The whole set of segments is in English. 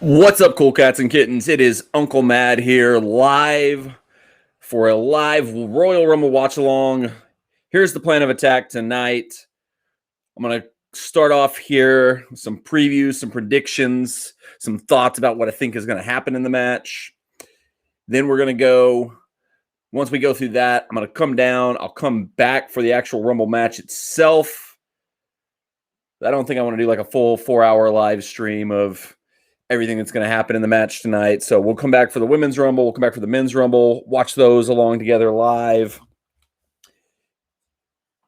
What's up, cool cats and kittens? It is Uncle Mad here, live for a live Royal Rumble watch along. Here's the plan of attack tonight. I'm going to start off here with some previews, some predictions, some thoughts about what I think is going to happen in the match. Then we're going to go, once we go through that, I'm going to come down. I'll come back for the actual Rumble match itself. I don't think I want to do like a full 4-hour live stream of everything that's going to happen in the match tonight. So we'll come back for the Women's Rumble. We'll come back for the Men's Rumble. Watch those along together live.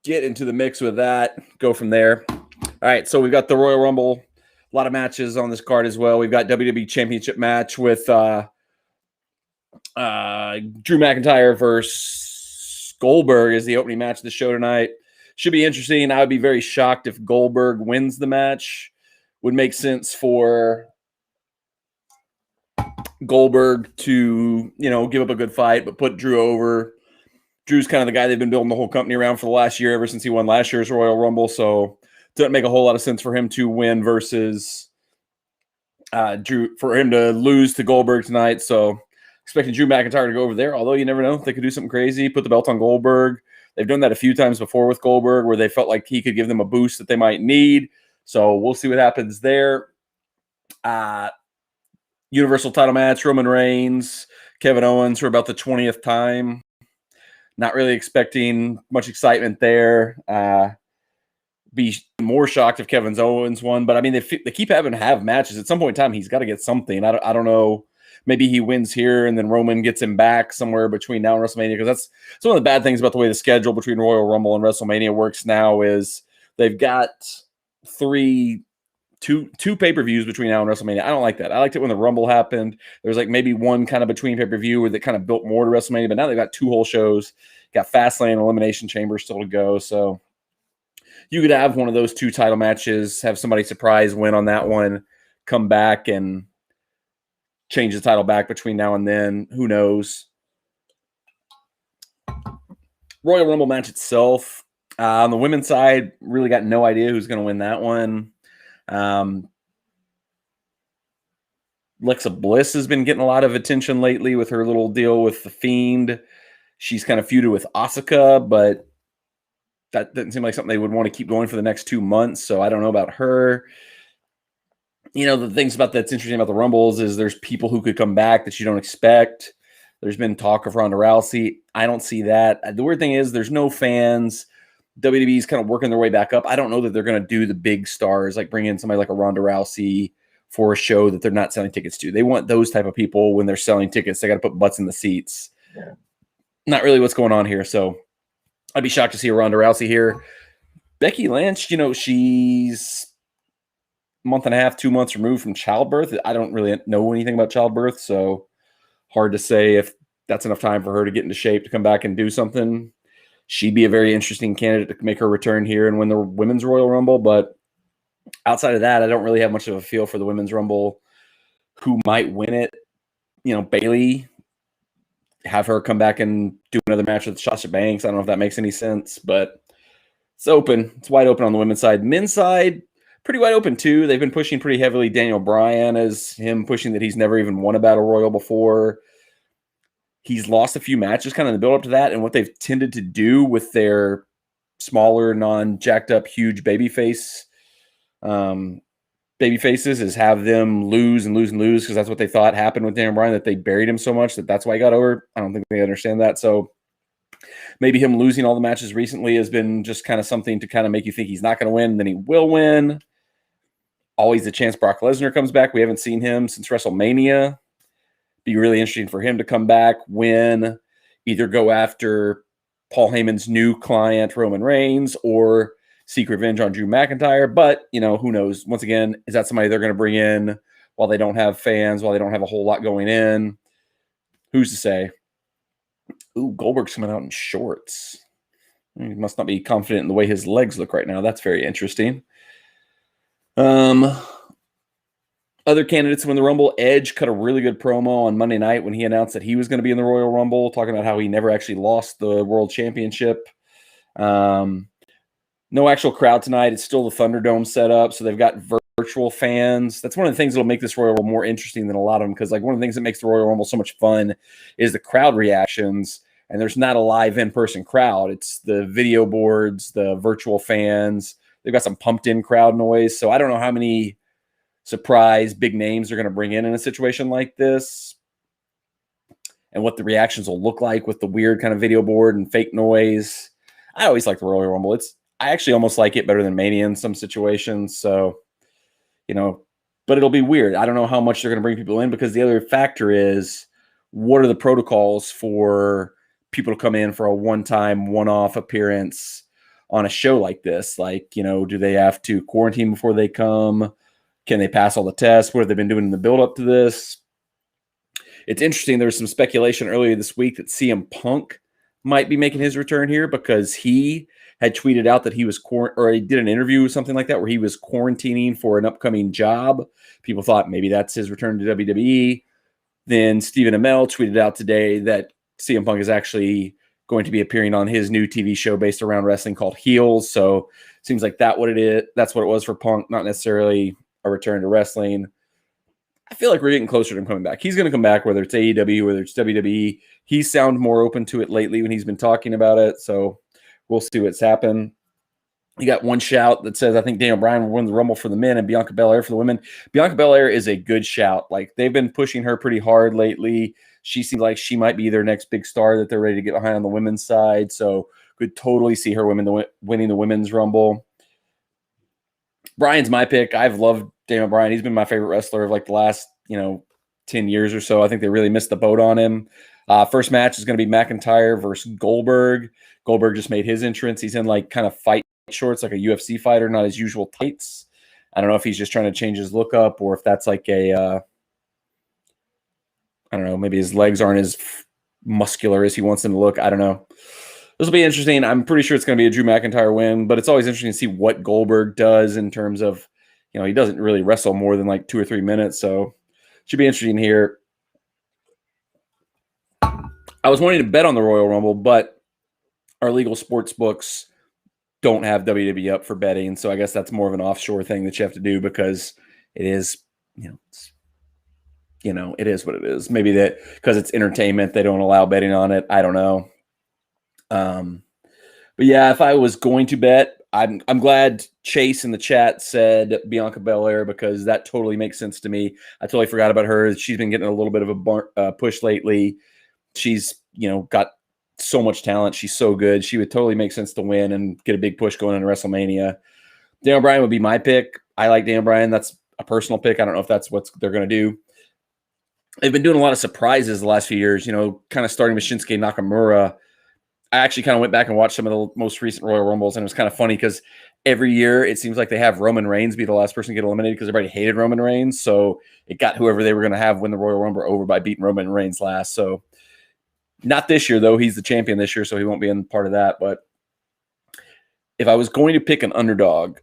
Get into the mix with that. Go from there. All right, so we've got the Royal Rumble. A lot of matches on this card as well. We've got WWE Championship match with Drew McIntyre versus Goldberg as the opening match of the show tonight. Should be interesting. I would be very shocked if Goldberg wins the match. Would make sense for Goldberg to, give up a good fight, but put Drew over. Drew's kind of the guy they've been building the whole company around for the last year, ever since he won last year's Royal Rumble. So it doesn't make a whole lot of sense for him to win versus Drew, for him to lose to Goldberg tonight. So expecting Drew McIntyre to go over there, although you never know. They could do something crazy, put the belt on Goldberg. They've done that a few times before with Goldberg where they felt like he could give them a boost that they might need. So we'll see what happens there. Universal title match, Roman Reigns, Kevin Owens for about the 20th time. Not really expecting much excitement there. Be more shocked if Kevin Owens won. But, I mean, they keep having to have matches. At some point in time, he's got to get something. I don't know. Maybe he wins here and then Roman gets him back somewhere between now and WrestleMania. Because that's one of the bad things about the way the schedule between Royal Rumble and WrestleMania works now is they've got two pay-per-views between now and WrestleMania. I don't like that. I liked it when the Rumble happened. There was like maybe one kind of between pay-per-view where they kind of built more to WrestleMania, but now they've got two whole shows. Got Fastlane and Elimination Chamber still to go. So you could have one of those two title matches, have somebody surprise win on that one, come back and change the title back between now and then. Who knows? Royal Rumble match itself. On the women's side, really got no idea who's going to win that one. Alexa Bliss has been getting a lot of attention lately with her little deal with The Fiend. She's kind of feuded with Asuka, but that doesn't seem like something they would want to keep going for the next 2 months. So I don't know about her. The things about that's interesting about the Rumbles is there's people who could come back that you don't expect. There's been talk of Ronda Rousey. I don't see that. The weird thing is there's no fans. WWE is kind of working their way back up. I don't know that they're going to do the big stars, like bring in somebody like a Ronda Rousey for a show that they're not selling tickets to. They want those type of people when they're selling tickets. They got to put butts in the seats. Yeah. Not really what's going on here. So I'd be shocked to see a Ronda Rousey here. Becky Lynch, she's a month and a half, 2 months removed from childbirth. I don't really know anything about childbirth, so hard to say if that's enough time for her to get into shape to come back and do something. She'd be a very interesting candidate to make her return here and win the Women's Royal Rumble. But outside of that, I don't really have much of a feel for the Women's Rumble. Who might win it? Bayley, have her come back and do another match with Sasha Banks. I don't know if that makes any sense, but it's open. It's wide open on the women's side. Men's side, pretty wide open too. They've been pushing pretty heavily Daniel Bryan as him pushing that he's never even won a Battle Royal before. He's lost a few matches kind of in the build up to that. And what they've tended to do with their smaller, non-jacked up, huge babyfaces is have them lose and lose and lose because that's what they thought happened with Daniel Bryan, that they buried him so much that's why he got over. I don't think they understand that. So maybe him losing all the matches recently has been just kind of something to kind of make you think he's not going to win, and then he will win. Always the chance Brock Lesnar comes back. We haven't seen him since WrestleMania. Be really interesting for him to come back, win, either go after Paul Heyman's new client, Roman Reigns, or seek revenge on Drew McIntyre. But, who knows? Once again, is that somebody they're going to bring in while they don't have fans, while they don't have a whole lot going in? Who's to say? Ooh, Goldberg's coming out in shorts. He must not be confident in the way his legs look right now. That's very interesting. Other candidates to win the Rumble, Edge cut a really good promo on Monday night when he announced that he was going to be in the Royal Rumble, talking about how he never actually lost the World Championship. No actual crowd tonight. It's still the Thunderdome set up, so they've got virtual fans. That's one of the things that'll make this Royal Rumble more interesting than a lot of them, because like one of the things that makes the Royal Rumble so much fun is the crowd reactions, and there's not a live in-person crowd. It's the video boards, the virtual fans. They've got some pumped-in crowd noise, so I don't know how many surprise big names they're going to bring in a situation like this, and what the reactions will look like with the weird kind of video board and fake noise. I always like the Royal Rumble. I actually almost like it better than Mania in some situations. So, but it'll be weird. I don't know how much they're going to bring people in, because the other factor is, what are the protocols for people to come in for a one-time, one-off appearance on a show like this? Like, do they have to quarantine before they come? Can they pass all the tests? What have they been doing in the build-up to this? It's interesting. There was some speculation earlier this week that CM Punk might be making his return here, because he had tweeted out that he was or he did an interview or something like that where he was quarantining for an upcoming job. People thought maybe that's his return to WWE. Then Stephen Amell tweeted out today that CM Punk is actually going to be appearing on his new TV show based around wrestling called Heels. So it seems like that's what it was for Punk, not necessarily a return to wrestling. I feel like we're getting closer to him coming back. He's going to come back, whether it's AEW, whether it's WWE. He's sounded more open to it lately when he's been talking about it. So we'll see what's happened. You got one shout that says, I think Daniel Bryan will win the Rumble for the men and Bianca Belair for the women. Bianca Belair is a good shout. Like, they've been pushing her pretty hard lately. She seems like she might be their next big star that they're ready to get behind on the women's side. So could totally see her winning the women's Rumble. Bryan's my pick. I've loved Daniel Bryan. He's been my favorite wrestler of like the last, 10 years or so. I think they really missed the boat on him. First match is going to be McIntyre versus Goldberg. Goldberg just made his entrance. He's in like kind of fight shorts, like a UFC fighter, not his usual tights. I don't know if he's just trying to change his look up, or if that's like I don't know, maybe his legs aren't as muscular as he wants them to look. I don't know. This will be interesting. I'm pretty sure it's going to be a Drew McIntyre win, but it's always interesting to see what Goldberg does in terms of, he doesn't really wrestle more than like 2 or 3 minutes. So it should be interesting here. I was wanting to bet on the Royal Rumble, but our legal sports books don't have WWE up for betting. So I guess that's more of an offshore thing that you have to do, because it is, it is what it is. Maybe that because it's entertainment, they don't allow betting on it. I don't know. But yeah, if I was going to bet, I'm glad Chase in the chat said Bianca Belair, because that totally makes sense to me. I totally forgot about her. She's been getting a little bit of a push lately. She's, got so much talent. She's so good. She would totally make sense to win and get a big push going into WrestleMania. Daniel Bryan would be my pick. I like Daniel Bryan. That's a personal pick. I don't know if that's what they're going to do. They've been doing a lot of surprises the last few years, kind of starting with Shinsuke Nakamura. I actually kind of went back and watched some of the most recent Royal Rumbles, and it was kind of funny because every year it seems like they have Roman Reigns be the last person to get eliminated, because everybody hated Roman Reigns. So it got whoever they were going to have win the Royal Rumble over by beating Roman Reigns last. So not this year, though. He's the champion this year, so he won't be in part of that. But if I was going to pick an underdog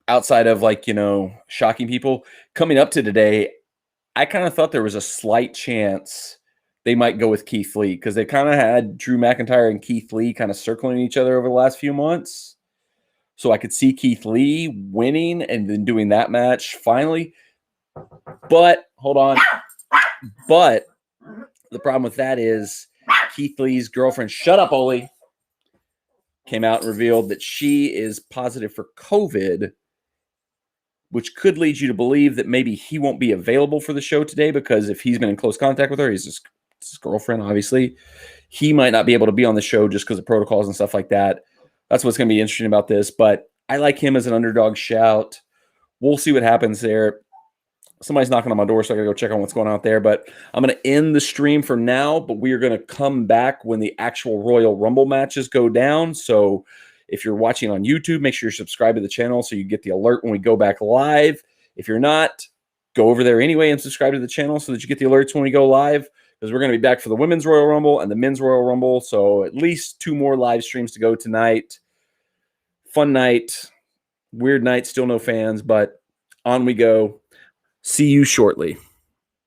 outside of shocking people, coming up to today, I kind of thought there was a slight chance they might go with Keith Lee, because they kind of had Drew McIntyre and Keith Lee kind of circling each other over the last few months. So I could see Keith Lee winning and then doing that match finally. But hold on. But the problem with that is Keith Lee's girlfriend, shut up, Oli, came out and revealed that she is positive for COVID, which could lead you to believe that maybe he won't be available for the show today, because if he's been in close contact with her, he's his girlfriend, obviously, he might not be able to be on the show just because of protocols and stuff like that. That's what's going to be interesting about this. But I like him as an underdog shout. We'll see what happens there. Somebody's knocking on my door, so I got to go check on what's going on out there. But I'm going to end the stream for now, but we are going to come back when the actual Royal Rumble matches go down. So if you're watching on YouTube, make sure you're subscribed to the channel so you get the alert when we go back live. If you're not, go over there anyway and subscribe to the channel so that you get the alerts when we go live, because we're going to be back for the Women's Royal Rumble and the Men's Royal Rumble. So at least 2 more live streams to go tonight. Fun night. Weird night. Still no fans, but on we go. See you shortly.